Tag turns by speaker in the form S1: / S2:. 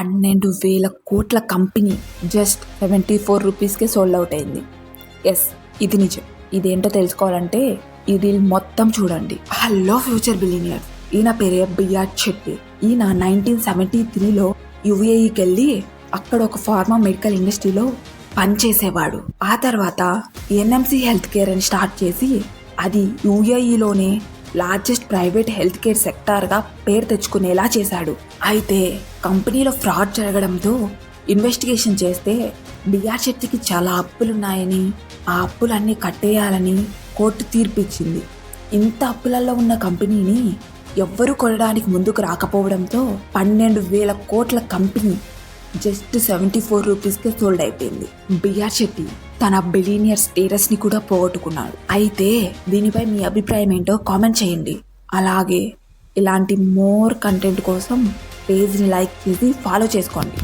S1: 12,000 కోట్ల company just 74 రూపీస్కే sold out అయింది. ఎస్, ఇది నిజం. ఇదేంటో తెలుసుకోవాలంటే ఈ రీల్ మొత్తం చూడండి. హలో ఫ్యూచర్ బిలియనియర్, ఈయన పేరే బిఆర్ చెట్టి. ఈయన 1973లో యుఏఈకి వెళ్ళి అక్కడ ఒక ఫార్మా మెడికల్ ఇండస్ట్రీలో పనిచేసేవాడు. ఆ తర్వాత ఎన్ఎంసి హెల్త్ కేర్ అని స్టార్ట్ చేసి అది యుఏఈలోనే లార్జెస్ట్ ప్రైవేట్ హెల్త్ కేర్ సెక్టార్గా పేరు తెచ్చుకునేలా చేశాడు. అయితే కంపెనీలో ఫ్రాడ్ జరగడంతో ఇన్వెస్టిగేషన్ చేస్తే బిఆర్ శెట్టికి చాలా అప్పులున్నాయని, ఆ అప్పులన్నీ కట్టేయాలని కోర్టు తీర్పిచ్చింది. ఇంత అప్పులలో ఉన్న కంపెనీని ఎవ్వరూ కొనడానికి ముందుకు రాకపోవడంతో 12,000 కోట్ల కంపెనీ జస్ట్ 74 రూపీస్కే సోల్డ్ అయిపోయింది. బిఆర్ శెట్టి తన బిలియనియర్ స్టేటస్ ని కూడా పోగొట్టుకున్నాడు. అయితే దీనిపై మీ అభిప్రాయం ఏంటో కామెంట్ చేయండి. అలాగే ఇలాంటి మోర్ కంటెంట్ కోసం పేజ్ని లైక్ చేసి ఫాలో చేసుకోండి.